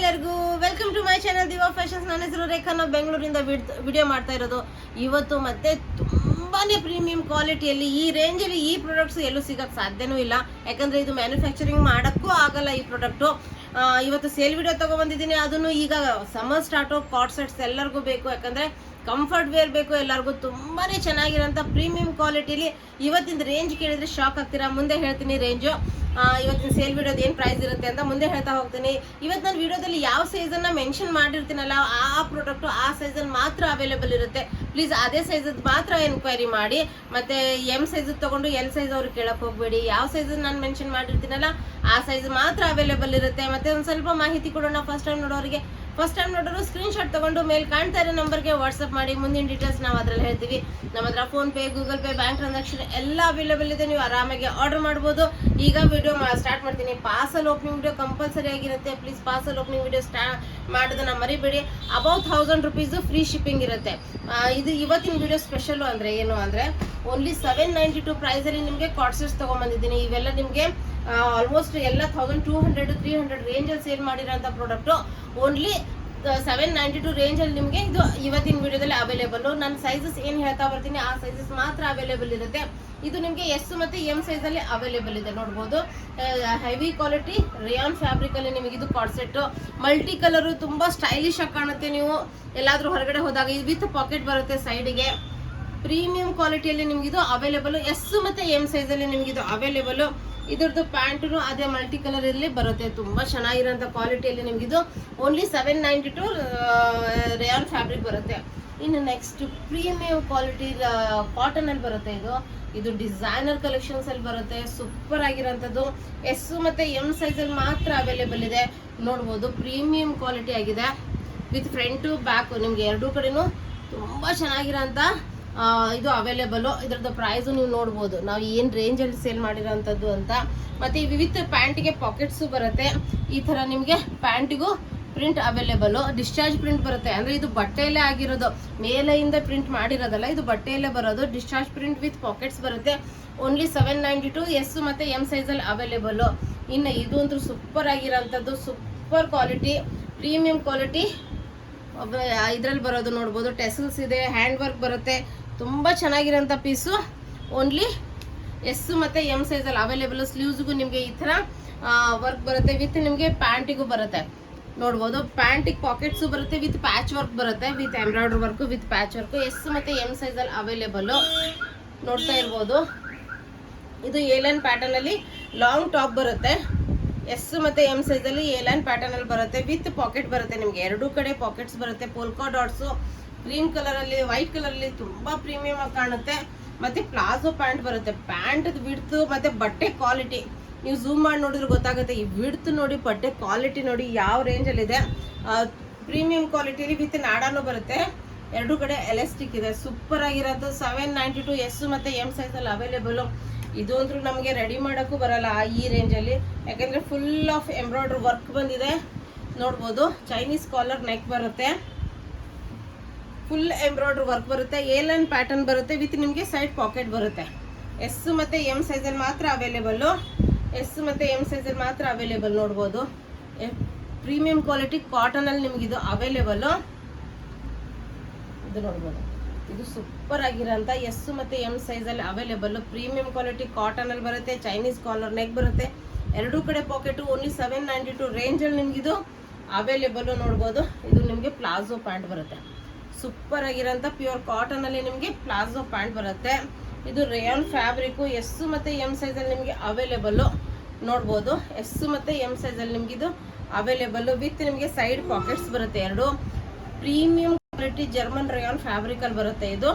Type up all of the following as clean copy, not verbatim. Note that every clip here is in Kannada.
ಎಲ್ಲರಿಗೂ welcome to my channel Diva Fashions. ನನ್ನ ಹೆಸರು ರೇಖಾ. ನಾವು ಬೆಂಗಳೂರಿಂದ ವಿಡಿಯೋ ಮಾಡ್ತಾ ಇರೋದು ಇವತ್ತು. ಮತ್ತೆ ತುಂಬಾನೇ ಪ್ರೀಮಿಯಂ ಕ್ವಾಲಿಟಿಯಲ್ಲಿ ಈ ರೇಂಜಲ್ಲಿ ಈ ಪ್ರಾಡಕ್ಟ್ಸ್ ಎಲ್ಲೂ ಸಿಗಕ್ಕೆ ಸಾಧ್ಯನೂ ಇಲ್ಲ, ಯಾಕಂದ್ರೆ ಇದು ಮ್ಯಾನುಫ್ಯಾಕ್ಚರಿಂಗ್ ಮಾಡೋಕ್ಕೂ ಆಗಲ್ಲ ಈ ಪ್ರಾಡಕ್ಟು. ಇವತ್ತು ಸೇಲ್ ವಿಡಿಯೋ ತೊಗೊಬಂದಿದ್ದೀನಿ. ಅದನ್ನು ಈಗ ಸಮ್ಮರ್ ಸ್ಟಾರ್ಟು ಕಾಟ್ ಸೆಟ್ಸ್ ಎಲ್ಲರಿಗೂ ಬೇಕು, ಯಾಕಂದರೆ ಕಂಫರ್ಟ್ ವೇರ್ ಬೇಕು ಎಲ್ಲರಿಗೂ. ತುಂಬಾ ಚೆನ್ನಾಗಿರೋಂಥ ಪ್ರೀಮಿಯಂ ಕ್ವಾಲಿಟಿಲಿ ಇವತ್ತಿನ ರೇಂಜ್ ಕೇಳಿದರೆ ಶಾಕ್ ಆಗ್ತೀರಾ. ಮುಂದೆ ಹೇಳ್ತೀನಿ ರೇಂಜು, ಇವತ್ತಿನ ಸೇಲ್ ವಿಡಿಯೋದು ಏನು ಪ್ರೈಸ್ ಇರುತ್ತೆ ಅಂತ ಮುಂದೆ ಹೇಳ್ತಾ ಹೋಗ್ತೀನಿ. ಇವತ್ತು ನಾನು ವಿಡಿಯೋದಲ್ಲಿ ಯಾವ ಸೈಜನ್ನು ಮೆನ್ಷನ್ ಮಾಡಿರ್ತೀನಲ್ಲ ಆ ಪ್ರಾಡಕ್ಟು ಆ ಸೈಜಲ್ಲಿ ಮಾತ್ರ ಅವೈಲೇಬಲ್ ಇರುತ್ತೆ. ಪ್ಲೀಸ್ ಅದೇ ಸೈಜದ್ದು ಮಾತ್ರ ಎನ್ಕ್ವೈರಿ ಮಾಡಿ. ಮತ್ತು ಎಮ್ ಸೈಜದ್ದು ತೊಗೊಂಡು ಎಲ್ ಸೈಜ್ ಅವ್ರಿಗೆ ಕೇಳಕ್ಕೆ ಹೋಗಬೇಡಿ. ಯಾವ ಸೈಜನ್ನು ನಾನು ಮೆನ್ಷನ್ ಮಾಡಿರ್ತೀನಲ್ಲ ಆ ಸೈಜ್ ಮಾತ್ರ ಅವೈಲೇಬಲ್ ಇರುತ್ತೆ. ಮತ್ತು ಒಂದು ಸ್ವಲ್ಪ ಮಾಹಿತಿ ಕೊಡೋಣ ಫಸ್ಟ್ ಟೈಮ್ ನೋಡೋರಿಗೆ. ಫಸ್ಟ್ ಟೈಮ್ ನೋಡೋರು ಸ್ಕ್ರೀನ್ಶಾಟ್ ತೊಗೊಂಡು ಮೇಲೆ ಕಾಣ್ತಾ ಇರೋ ನಂಬರ್ಗೆ ವಾಟ್ಸಪ್ ಮಾಡಿ. ಮುಂದಿನ ಡೀಟೇಲ್ಸ್ ನಾವು ಅದರಲ್ಲಿ ಹೇಳ್ತೀವಿ. ನಮ್ಮ ಹತ್ರ PhonePe, Google pay, bank transaction ಎಲ್ಲ ಅವೈಲೇಬಲ್ ಇದೆ. ನೀವು ಆರಾಮಾಗಿ ಆರ್ಡರ್ ಮಾಡ್ಬೋದು. ಈಗ ವಿಡಿಯೋ ಸ್ಟಾರ್ಟ್ ಮಾಡ್ತೀನಿ. ಪಾರ್ಸಲ್ ಓಪನಿಂಗ್ ವಿಡಿಯೋ ಕಂಪಲ್ಸರಿ ಆಗಿರುತ್ತೆ. ಪ್ಲೀಸ್ ಪಾರ್ಸಲ್ ಓಪನಿಂಗ್ ವಿಡಿಯೋ ಮಾಡೋದನ್ನ ಮರಿಬೇಡಿ. ಅಬೌಟ್ 1000 rupees ಫ್ರೀ ಶಿಪ್ಪಿಂಗ್ ಇರುತ್ತೆ. ಇದು ಇವತ್ತಿನ ವಿಡಿಯೋ ಸ್ಪೆಷಲು ಅಂದರೆ ಏನು ಅಂದರೆ ಓನ್ಲಿ 792 ಪ್ರೈಸಲ್ಲಿ ನಿಮಗೆ ಕಾಟ್ ಸೆಟ್ಸ್ ತೊಗೊಂಬಂದಿದ್ದೀನಿ. ಇವೆಲ್ಲ ನಿಮಗೆ ಆಲ್ಮೋಸ್ಟ್ ಎಲ್ಲ 1200 300 ರೇಂಜಲ್ಲಿ ಸೇಲ್ ಮಾಡಿರೋಂಥ ಪ್ರಾಡಕ್ಟು. ಓನ್ಲಿ 792 ರೇಂಜಲ್ಲಿ ನಿಮಗೆ ಇದು ಇವತ್ತಿನ ವಿಡಿಯೋದಲ್ಲಿ ಅವೈಲೇಬಲ್. ನಾನು ಸೈಜಸ್ ಏನು ಹೇಳ್ತಾ ಬರ್ತೀನಿ ಆ ಸೈಜಸ್ ಮಾತ್ರ ಅವೈಲೇಬಲ್ ಇರುತ್ತೆ. ಇದು ನಿಮಗೆ ಎಸ್ ಮತ್ತು ಎಮ್ ಸೈಜಲ್ಲಿ ಅವೈಲೇಬಲ್ ಇದೆ. ನೋಡ್ಬೋದು, ಹೆವಿ ಕ್ವಾಲಿಟಿ ರೇಯಾನ್ ಫ್ಯಾಬ್ರಿಕಲ್ಲಿ ನಿಮಗೆ ಇದು ಕಾಟ್ ಸೆಟ್ಟು. ಮಲ್ಟಿ ಕಲರು ತುಂಬ ಸ್ಟೈಲಿಶ್ ಆಗಿ ಕಾಣುತ್ತೆ. ನೀವು ಎಲ್ಲಾದರೂ ಹೊರಗಡೆ ಹೋದಾಗ ಇದು ವಿತ್ ಪಾಕೆಟ್ ಬರುತ್ತೆ ಸೈಡಿಗೆ. ಪ್ರೀಮಿಯಂ ಕ್ವಾಲಿಟಿಯಲ್ಲಿ ನಿಮಗಿದು ಅವೈಲೇಬಲ್. ಎಸ್ ಮತ್ತು ಎಮ್ ಸೈಜಲ್ಲಿ ನಿಮಗಿದು ಅವೈಲೇಬಲ್. ಇದ್ರದ್ದು ಪ್ಯಾಂಟು ಅದೇ ಮಲ್ಟಿ ಕಲರ್ ಇಲ್ಲಿ ಬರುತ್ತೆ. ತುಂಬ ಚೆನ್ನಾಗಿರೋಂಥ ಕ್ವಾಲಿಟಿಯಲ್ಲಿ ನಿಮಗಿದು ಓನ್ಲಿ 792 ರೇಯಾನ್ ಫ್ಯಾಬ್ರಿಕ್ ಬರುತ್ತೆ. ಇನ್ನು ನೆಕ್ಸ್ಟ್ ಪ್ರೀಮಿಯಂ ಕ್ವಾಲಿಟಿ ಕಾಟನಲ್ಲಿ ಬರುತ್ತೆ. ಇದು ಡಿಸೈನರ್ ಕಲೆಕ್ಷನ್ಸಲ್ಲಿ ಬರುತ್ತೆ. ಸೂಪರ್ ಆಗಿರೋಂಥದ್ದು. ಎಸ್ ಮತ್ತು ಎಮ್ ಸೈಜಲ್ಲಿ ಮಾತ್ರ ಅವೈಲೇಬಲ್ ಇದೆ. ನೋಡ್ಬೋದು, ಪ್ರೀಮಿಯಂ ಕ್ವಾಲಿಟಿ ಆಗಿದೆ. ವಿತ್ ಫ್ರಂಟು ಬ್ಯಾಕು ನಿಮಗೆ ಎರಡೂ ಕಡೆನೂ ತುಂಬ ಚೆನ್ನಾಗಿರೋಂಥ ಇದು ಅವೈಲೇಬಲು. ಇದರದ್ದು ಪ್ರೈಸು ನೀವು ನೋಡ್ಬೋದು ನಾವು ಏನು ರೇಂಜಲ್ಲಿ ಸೇಲ್ ಮಾಡಿರೋಂಥದ್ದು ಅಂತ. ಮತ್ತು ವಿತ್ ಪ್ಯಾಂಟಿಗೆ ಪಾಕೆಟ್ಸು ಬರುತ್ತೆ. ಈ ಥರ ನಿಮಗೆ ಪ್ಯಾಂಟಿಗೂ ಪ್ರಿಂಟ್ ಅವೈಲೇಬಲು. ಡಿಸ್ಚಾರ್ಜ್ ಪ್ರಿಂಟ್ ಬರುತ್ತೆ, ಅಂದರೆ ಇದು ಬಟ್ಟೆಯಲ್ಲೇ ಆಗಿರೋದು, ಮೇಲೆಯಿಂದ ಪ್ರಿಂಟ್ ಮಾಡಿರೋದಲ್ಲ, ಇದು ಬಟ್ಟೆಯಲ್ಲೇ ಬರೋದು. ಡಿಸ್ಚಾರ್ಜ್ ಪ್ರಿಂಟ್ ವಿತ್ ಪಾಕೆಟ್ಸ್ ಬರುತ್ತೆ. ಓನ್ಲಿ 792 ಎಸ್ ಮತ್ತು ಎಮ್ ಸೈಜಲ್ಲಿ ಅವೈಲೇಬಲು. ಇನ್ನು ಇದು ಅಂತೂ ಸೂಪರ್ ಆಗಿರೋಂಥದ್ದು, ಸೂಪರ್ ಕ್ವಾಲಿಟಿ ಪ್ರೀಮಿಯಂ ಕ್ವಾಲಿಟಿ ಇದರಲ್ಲಿ ಬರೋದು. ನೋಡ್ಬೋದು, ಟೆಸಲ್ಸ್ ಇದೆ, ಹ್ಯಾಂಡ್ ವರ್ಕ್ ಬರುತ್ತೆ. ತುಂಬ ಚೆನ್ನಾಗಿರೋಂಥ ಪೀಸು. ಓನ್ಲಿ ಎಸ್ ಮತ್ತು ಎಮ್ ಸೈಜಲ್ಲಿ ಅವೈಲೇಬಲ್. ಸ್ಲೀವ್ಸ್ಗೂ ನಿಮಗೆ ಈ ಥರ ವರ್ಕ್ ಬರುತ್ತೆ. ವಿತ್ ನಿಮಗೆ ಪ್ಯಾಂಟಿಗೂ ಬರುತ್ತೆ. ನೋಡ್ಬೋದು, ಪ್ಯಾಂಟಿಗೆ ಪಾಕೆಟ್ಸು ಬರುತ್ತೆ. ವಿತ್ ಪ್ಯಾಚ್ ವರ್ಕ್ ಬರುತ್ತೆ, with embroidery work, with patch work. S ಮತ್ತು ಎಮ್ ಸೈಜಲ್ಲಿ ಅವೈಲೇಬಲ್ಲು. ನೋಡ್ತಾ ಇರ್ಬೋದು, ಇದು ಏಲೈನ್ ಪ್ಯಾಟರ್ನಲ್ಲಿ ಲಾಂಗ್ ಟಾಪ್ ಬರುತ್ತೆ. ಎಸ್ ಮತ್ತು ಎಮ್ ಸೈಜಲ್ಲಿ ಏಲೈನ್ ಪ್ಯಾಟರ್ನಲ್ಲಿ ಬರುತ್ತೆ. ವಿತ್ ಪಾಕೆಟ್ ಬರುತ್ತೆ. ನಿಮಗೆ ಎರಡೂ ಕಡೆ ಪಾಕೆಟ್ಸ್ ಬರುತ್ತೆ. ಪೋಲ್ಕಾ ಡಾಟ್ಸು ಗ್ರೀನ್ ಕಲರಲ್ಲಿ, ವೈಟ್ ಕಲರಲ್ಲಿ ತುಂಬ ಪ್ರೀಮಿಯಮ್ ಆಗಿ ಕಾಣುತ್ತೆ. ಮತ್ತು ಪ್ಲಾಜೋ ಪ್ಯಾಂಟ್ ಬರುತ್ತೆ. ಪ್ಯಾಂಟ್ ವಿಡ್ತು ಮತ್ತು ಬಟ್ಟೆ ಕ್ವಾಲಿಟಿ ನೀವು ಝೂಮ್ ಮಾಡಿ ನೋಡಿದ್ರೆ ಗೊತ್ತಾಗುತ್ತೆ. ಈ ವಿಡ್ತು ನೋಡಿ, ಬಟ್ಟೆ ಕ್ವಾಲಿಟಿ ನೋಡಿ ಯಾವ ರೇಂಜಲ್ಲಿದೆ. ಪ್ರೀಮಿಯಂ ಕ್ವಾಲಿಟಿಲಿ ವಿತ್ ನಾಡಾನು ಬರುತ್ತೆ. ಎರಡೂ ಕಡೆ ಎಲಾಸ್ಟಿಕ್ ಇದೆ. ಸೂಪರ್ ಆಗಿರೋದು. 792 ಎಸ್ ಮತ್ತು ಎಮ್ ಸೈಜಲ್ಲಿ ಅವೈಲೇಬಲು. ಇದು ಅಂದ್ರೂ ನಮಗೆ ರೆಡಿ ಮಾಡೋಕ್ಕೂ ಬರಲ್ಲ ಈ ರೇಂಜಲ್ಲಿ, ಯಾಕೆಂದರೆ ಫುಲ್ ಆಫ್ ಎಂಬ್ರಾಯ್ಡ್ರಿ ವರ್ಕ್ ಬಂದಿದೆ. ನೋಡ್ಬೋದು, ಚೈನೀಸ್ ಕಾಲರ್ ನೆಕ್ ಬರುತ್ತೆ. ಫುಲ್ ಎಂಬ್ರಾಯ್ಡ್ರಿ ವರ್ಕ್ ಬರುತ್ತೆ. ಏಲೈನ್ ಪ್ಯಾಟರ್ನ್ ಬರುತ್ತೆ. ವಿತ್ ನಿಮಗೆ ಸೈಡ್ ಪಾಕೆಟ್ ಬರುತ್ತೆ. ಎಸ್ ಮತ್ತು ಎಮ್ ಸೈಜಲ್ಲಿ ಮಾತ್ರ ಅವೈಲೇಬಲ್ಲು. ಎಸ್ ಮತ್ತು ಎಮ್ ಸೈಜಲ್ಲಿ ಮಾತ್ರ ಅವೈಲೇಬಲ್. ನೋಡ್ಬೋದು, ಪ್ರೀಮಿಯಂ ಕ್ವಾಲಿಟಿ ಕಾಟನಲ್ಲಿ ನಿಮಗಿದು ಅವೈಲೇಬಲ್ಲು. ಇದು ನೋಡ್ಬೋದು, ಇದು ಸೂಪರ್ ಆಗಿರೋಂಥ ಎಸ್ ಮತ್ತು ಎಮ್ ಸೈಜಲ್ಲಿ ಅವೈಲೇಬಲ್ಲು. ಪ್ರೀಮಿಯಂ ಕ್ವಾಲಿಟಿ ಕಾಟನಲ್ಲಿ ಬರುತ್ತೆ. ಚೈನೀಸ್ ಕಾಲರ್ ನೆಕ್ ಬರುತ್ತೆ. ಎರಡೂ ಕಡೆ ಪಾಕೆಟು. ಓನ್ಲಿ 792 ರೇಂಜಲ್ಲಿ ನಿಮಗಿದು ಅವೈಲೇಬಲ್ಲು. ನೋಡ್ಬೋದು, ಇದು ನಿಮಗೆ ಪ್ಲಾಜೋ ಪ್ಯಾಂಟ್ ಬರುತ್ತೆ. ಸೂಪರ್ ಆಗಿರೋಂಥ ಪ್ಯೂರ್ ಕಾಟನಲ್ಲಿ ನಿಮಗೆ ಪ್ಲಾಜೋ ಪ್ಯಾಂಟ್ ಬರುತ್ತೆ. ಇದು ರೇಯಾನ್ ಫ್ಯಾಬ್ರಿಕ್ಕು. ಎಸ್ ಮತ್ತು ಎಮ್ ಸೈಜಲ್ಲಿ ನಿಮಗೆ ಅವೈಲೇಬಲ್ಲು. ನೋಡ್ಬೋದು, ಎಸ್ ಮತ್ತು ಎಮ್ ಸೈಜಲ್ಲಿ ನಿಮಗಿದು ಅವೈಲೇಬಲ್ಲು. ವಿತ್ ನಿಮಗೆ ಸೈಡ್ ಪಾಕೆಟ್ಸ್ ಬರುತ್ತೆ. ಎರಡು ಪ್ರೀಮಿಯಂ ಕ್ವಾಲಿಟಿ ಜರ್ಮನ್ ರೇಯಾನ್ ಫ್ಯಾಬ್ರಿಕಲ್ಲಿ ಬರುತ್ತೆ. ಇದು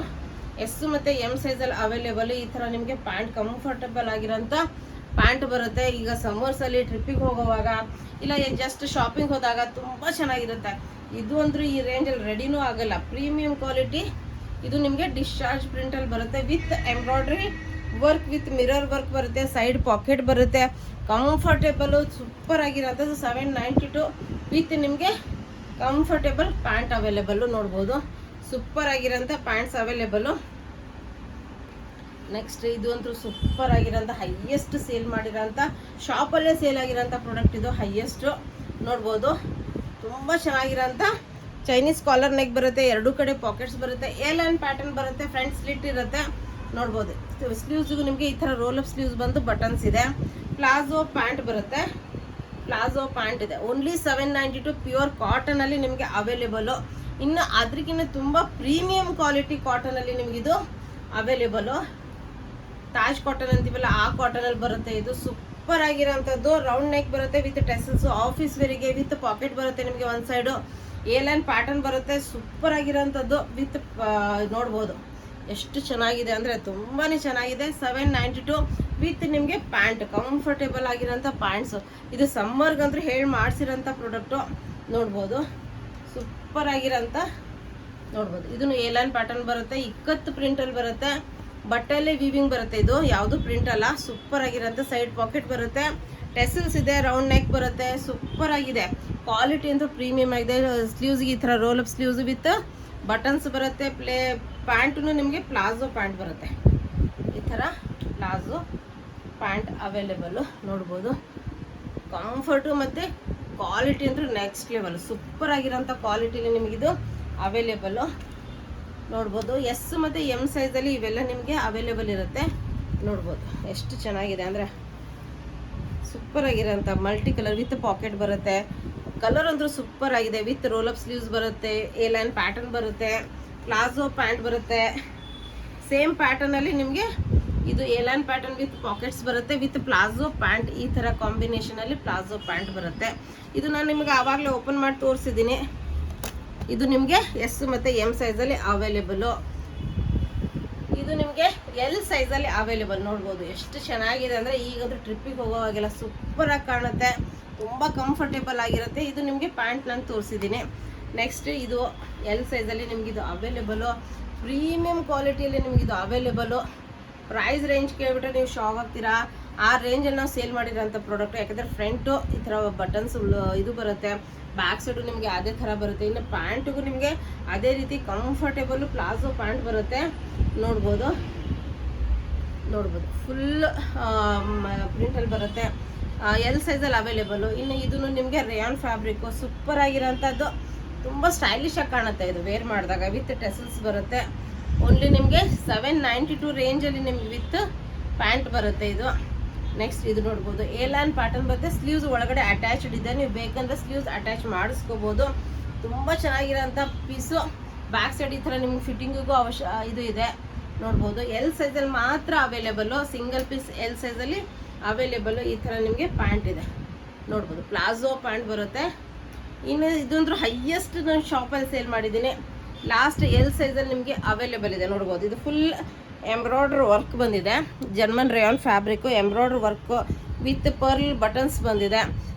ಎಸ್ ಮತ್ತು ಎಮ್ ಸೈಜಲ್ಲಿ ಅವೈಲೇಬಲ್. ಈ ಥರ ನಿಮಗೆ ಪ್ಯಾಂಟ್ ಕಂಫರ್ಟಬಲ್ ಆಗಿರೋಂಥ ಪ್ಯಾಂಟ್ ಬರುತ್ತೆ. ಈಗ ಸಮ್ಮರ್ಸಲ್ಲಿ ಟ್ರಿಪ್ಪಿಗೆ ಹೋಗೋವಾಗ ಇಲ್ಲ ಜಸ್ಟ್ ಶಾಪಿಂಗ್ ಹೋದಾಗ ತುಂಬ ಚೆನ್ನಾಗಿರುತ್ತೆ. ಇದು ಅಂದರೂ ಈ ರೇಂಜಲ್ಲಿ ರೆಡಿನೂ ಆಗಲ್ಲ. Premium quality. ಇದು ನಿಮಗೆ ಡಿಸ್ಚಾರ್ಜ್ ಪ್ರಿಂಟಲ್ಲಿ ಬರುತ್ತೆ. With embroidery work, with mirror work ಬರುತ್ತೆ. ಸೈಡ್ ಪಾಕೆಟ್ ಬರುತ್ತೆ. ಕಂಫರ್ಟೇಬಲು ಸೂಪರ್ ಆಗಿರೋಂಥದ್ದು. 792 ವಿತ್ ನಿಮಗೆ ಕಂಫರ್ಟೇಬಲ್ ಪ್ಯಾಂಟ್ ಅವೈಲೇಬಲ್ಲು. ನೋಡ್ಬೋದು, ಸೂಪರ್ ಆಗಿರೋಂಥ ಪ್ಯಾಂಟ್ಸ್ ಅವೈಲೇಬಲ್ಲು. ನೆಕ್ಸ್ಟ್ ಇದು ಅಂತೂ ಸೂಪರ್ ಆಗಿರೋಂಥ ಹೈಯೆಸ್ಟ್ ಸೇಲ್ ಮಾಡಿರೋಂಥ ಶಾಪಲ್ಲೇ ಸೇಲ್ ಆಗಿರೋಂಥ ಪ್ರಾಡಕ್ಟ್ ಇದು. ಹೈಯೆಸ್ಟು ನೋಡ್ಬೋದು, ತುಂಬ ಚೆನ್ನಾಗಿರೋಂಥ ಚೈನೀಸ್ ಕಾಲರ್ ನೆಕ್ ಬರುತ್ತೆ, ಎರಡೂ ಕಡೆ ಪಾಕೆಟ್ಸ್ ಬರುತ್ತೆ, ಎ ಲೈನ್ ಪ್ಯಾಟರ್ನ್ ಬರುತ್ತೆ, ಫ್ರಂಟ್ ಸ್ಲಿಟ್ ಇರುತ್ತೆ ನೋಡ್ಬೋದು. ಸ್ಲೀವ್ಸ್ಗೂ ನಿಮಗೆ ಈ ಥರ ರೋಲ್ ಅಪ್ ಸ್ಲೀವ್ಸ್ ಬಂದು ಬಟನ್ಸ್ ಇದೆ. ಪ್ಲಾಜೋ ಪ್ಯಾಂಟ್ ಬರುತ್ತೆ, ಪ್ಲಾಜೋ ಪ್ಯಾಂಟ್ ಇದೆ. ಓನ್ಲಿ 792 ಪ್ಯೂರ್ ಕಾಟನಲ್ಲಿ ನಿಮಗೆ ಅವೈಲೇಬಲು. ಇನ್ನು ಅದಕ್ಕಿಂತ ತುಂಬ ಪ್ರೀಮಿಯಂ ಕ್ವಾಲಿಟಿ ಕಾಟನಲ್ಲಿ ನಿಮಗಿದು ಅವೈಲೇಬಲು. ತಾಜ್ ಕಾಟನ್ ಅಂತೀವಲ್ಲ ಆ ಕಾಟನಲ್ಲಿ ಬರುತ್ತೆ. ಇದು ಸೂಪರ್ ಆಗಿರೋಂಥದ್ದು. ರೌಂಡ್ ನೆಕ್ ಬರುತ್ತೆ ವಿತ್ ಟೆಸಲ್ಸ್, ಆಫೀಸ್ ವೇರಿಗೆ ವಿತ್ ಪಾಕೆಟ್ ಬರುತ್ತೆ ನಿಮಗೆ. ಒಂದು ಸೈಡು ಎ ಲೈನ್ ಪ್ಯಾಟರ್ನ್ ಬರುತ್ತೆ, ಸೂಪರ್ ಆಗಿರೋಂಥದ್ದು ವಿತ್ ನೋಡ್ಬೋದು ಎಷ್ಟು ಚೆನ್ನಾಗಿದೆ ಅಂದರೆ ತುಂಬಾ ಚೆನ್ನಾಗಿದೆ. 792 ವಿತ್ ನಿಮಗೆ ಪ್ಯಾಂಟ್, ಕಂಫರ್ಟೇಬಲ್ ಆಗಿರೋಂಥ ಪ್ಯಾಂಟ್ಸು. ಇದು ಸಮ್ಮರ್ಗಂತೂ ಹೇಳಿ ಮಾಡಿಸಿರೋಂಥ ಪ್ರಾಡಕ್ಟು ನೋಡ್ಬೋದು, ಸೂಪರ್ ಆಗಿರೋಂಥ ನೋಡ್ಬೋದು. ಇದನ್ನು ಎ ಲೈನ್ ಪ್ಯಾಟರ್ನ್ ಬರುತ್ತೆ, ಇಕ್ಕತ್ತು ಪ್ರಿಂಟಲ್ಲಿ ಬರುತ್ತೆ, ಬಟ್ಟೆಯಲ್ಲೇ ವೀವಿಂಗ್ ಬರುತ್ತೆ. ಇದು ಯಾವುದು ಪ್ರಿಂಟ್ ಅಲ್ಲ, ಸೂಪರ್ ಆಗಿರೋಂಥ ಸೈಡ್ ಪಾಕೆಟ್ ಬರುತ್ತೆ, ಟೆಸಲ್ಸ್ ಇದೆ, ರೌಂಡ್ ನೆಕ್ ಬರುತ್ತೆ, ಸೂಪರ್ ಆಗಿದೆ. ಕ್ವಾಲಿಟಿ ಅಂತೂ ಪ್ರೀಮಿಯಮ್ ಆಗಿದೆ. ಸ್ಲೀವ್ಸ್ಗೆ ಈ ಥರ roll up sleeves with buttons ಬರುತ್ತೆ. ಪ್ಯಾಂಟು ನಿಮಗೆ ಪ್ಲಾಜೋ ಪ್ಯಾಂಟ್ ಬರುತ್ತೆ, ಈ ಥರ ಪ್ಲಾಜೋ ಪ್ಯಾಂಟ್ ಅವೈಲೇಬಲು ನೋಡ್ಬೋದು. ಕಂಫರ್ಟು ಮತ್ತು ಕ್ವಾಲಿಟಿ ಅಂತೂ ನೆಕ್ಸ್ಟ್ ಲೆವೆಲ್, ಸೂಪರ್ ಆಗಿರೋಂಥ ಕ್ವಾಲಿಟಿಲಿ ನಿಮಗಿದು ಅವೈಲೇಬಲು ನೋಡ್ಬೋದು. ಎಸ್ ಮತ್ತು ಎಮ್ ಸೈಜಲ್ಲಿ ಇವೆಲ್ಲ ನಿಮಗೆ ಅವೈಲೇಬಲ್ ಇರುತ್ತೆ ನೋಡ್ಬೋದು. ಎಷ್ಟು ಚೆನ್ನಾಗಿದೆ ಅಂದರೆ ಸೂಪರ್ ಆಗಿರೋಂಥ ಮಲ್ಟಿ ಕಲರ್ ವಿತ್ ಪಾಕೆಟ್ ಬರುತ್ತೆ. ಕಲರ್ ಅಂದ್ರೂ ಸೂಪರ್ ಆಗಿದೆ. ವಿತ್ ರೋಲ್ ಅಪ್ ಸ್ಲೀವ್ಸ್ ಬರುತ್ತೆ, ಎ ಲೈನ್ ಪ್ಯಾಟರ್ನ್ ಬರುತ್ತೆ, ಪ್ಲಾಜೋ ಪ್ಯಾಂಟ್ ಬರುತ್ತೆ. ಸೇಮ್ ಪ್ಯಾಟರ್ನಲ್ಲಿ ನಿಮಗೆ ಇದು A line pattern with pockets ಬರುತ್ತೆ, ವಿತ್ ಪ್ಲಾಜೋ ಪ್ಯಾಂಟ್. ಈ ಥರ ಕಾಂಬಿನೇಷನಲ್ಲಿ ಪ್ಲಾಜೋ ಪ್ಯಾಂಟ್ ಬರುತ್ತೆ. ಇದು ನಾನು ನಿಮಗೆ ಆವಾಗಲೇ ಓಪನ್ ಮಾಡಿ ತೋರಿಸಿದ್ದೀನಿ. ಇದು ನಿಮಗೆ ಎಸ್ ಮತ್ತು ಎಮ್ ಸೈಜಲ್ಲಿ ಅವೈಲೇಬಲು. ಇದು ನಿಮಗೆ ಎಲ್ ಸೈಜಲ್ಲಿ ಅವೈಲೇಬಲ್ ನೋಡ್ಬೋದು. ಎಷ್ಟು ಚೆನ್ನಾಗಿದೆ ಅಂದರೆ ಈಗಂತೂ ಟ್ರಿಪ್ಪಿಗೆ ಹೋಗೋವಾಗೆಲ್ಲ ಸೂಪರಾಗಿ ಕಾಣುತ್ತೆ, ತುಂಬ ಕಂಫರ್ಟೇಬಲ್ ಆಗಿರುತ್ತೆ. ಇದು ನಿಮಗೆ ಪ್ಯಾಂಟ್ ನಾನು ತೋರಿಸಿದ್ದೀನಿ. ನೆಕ್ಸ್ಟ್ ಇದು ಎಲ್ ಸೈಜಲ್ಲಿ ನಿಮಗಿದು ಅವೈಲೇಬಲು. ಪ್ರೀಮಿಯಂ ಕ್ವಾಲಿಟಿಯಲ್ಲಿ ನಿಮಗಿದು ಅವೈಲೇಬಲು. ಪ್ರೈಸ್ ರೇಂಜ್ ಕೇಳಿಬಿಟ್ರೆ ನೀವು ಶಾಕ್ ಆಗ್ತೀರಾ. ಆ ರೇಂಜಲ್ಲಿ ನಾವು ಸೇಲ್ ಮಾಡಿರೋಂಥ ಪ್ರಾಡಕ್ಟ್. ಯಾಕಂದರೆ ಫ್ರಂಟು ಈ ಥರ ಬಟನ್ಸ್ ಇದು ಬರುತ್ತೆ, ಬ್ಯಾಕ್ ಸೈಡು ನಿಮಗೆ ಅದೇ ಥರ ಬರುತ್ತೆ. ಇನ್ನು ಪ್ಯಾಂಟಿಗೂ ನಿಮಗೆ ಅದೇ ರೀತಿ ಕಂಫರ್ಟೇಬಲು ಪ್ಲಾಜೋ ಪ್ಯಾಂಟ್ ಬರುತ್ತೆ ನೋಡ್ಬೋದು. ಫುಲ್ ಪ್ರಿಂಟಲ್ಲಿ ಬರುತ್ತೆ, ಎಲ್ ಸೈಜಲ್ಲಿ ಅವೈಲೇಬಲು. ಇನ್ನು ಇದನ್ನು ನಿಮಗೆ ರೇಯಾನ್ ಫ್ಯಾಬ್ರಿಕ್ಕು, ಸೂಪರ್ ಆಗಿರೋಂಥದ್ದು, ತುಂಬ ಸ್ಟೈಲಿಶಾಗಿ ಕಾಣುತ್ತೆ ಇದು ವೇರ್ ಮಾಡಿದಾಗ. ವಿತ್ ಟೆಸಲ್ಸ್ ಬರುತ್ತೆ. ಓನ್ಲಿ ನಿಮಗೆ 792 ರೇಂಜಲ್ಲಿ ನಿಮ್ಗೆ ವಿತ್ ಪ್ಯಾಂಟ್ ಬರುತ್ತೆ ಇದು. ನೆಕ್ಸ್ಟ್ ಇದು ನೋಡ್ಬೋದು, ಎ ಲೈನ್ ಪ್ಯಾಟರ್ನ್ ಬರುತ್ತೆ. ಸ್ಲೀವ್ಸ್ ಒಳಗಡೆ ಅಟ್ಯಾಚ್ಡ್ ಇದೆ, ನೀವು ಬೇಕಂದ್ರೆ ಸ್ಲೀವ್ಸ್ ಅಟ್ಯಾಚ್ ಮಾಡಿಸ್ಕೋಬೋದು. ತುಂಬ ಚೆನ್ನಾಗಿರೋಂಥ ಪೀಸು. ಬ್ಯಾಕ್ ಸೈಡ್ ಈ ಥರ ನಿಮ್ಗೆ ಫಿಟ್ಟಿಂಗಿಗೂ ಇದು ಇದೆ ನೋಡ್ಬೋದು. ಎಲ್ ಸೈಜಲ್ಲಿ ಮಾತ್ರ ಅವೈಲೇಬಲ್ಲು, ಸಿಂಗಲ್ ಪೀಸ್ ಎಲ್ ಸೈಜಲ್ಲಿ ಅವೈಲೇಬಲ್ಲು. ಈ ಥರ ನಿಮಗೆ ಪ್ಯಾಂಟ್ ಇದೆ ನೋಡ್ಬೋದು, ಪ್ಲಾಜೋ ಪ್ಯಾಂಟ್ ಬರುತ್ತೆ. ಇನ್ನು ಇದೊಂದು ಹೈಯೆಸ್ಟ್ ನಾನು ಶಾಪಲ್ಲಿ ಸೇಲ್ ಮಾಡಿದ್ದೀನಿ. ಲಾಸ್ಟ್ ಎಲ್ ಸೈಜಲ್ಲಿ ನಿಮಗೆ ಅವೈಲೇಬಲ್ ಇದೆ ನೋಡ್ಬೋದು. ಇದು ಫುಲ್ ಎಂಬ್ರಾಯ್ಡ್ರ್ ವರ್ಕ್ ಬಂದಿದೆ, German rayon fabric, embroidery work with pearl buttons ಬಂದಿದೆ.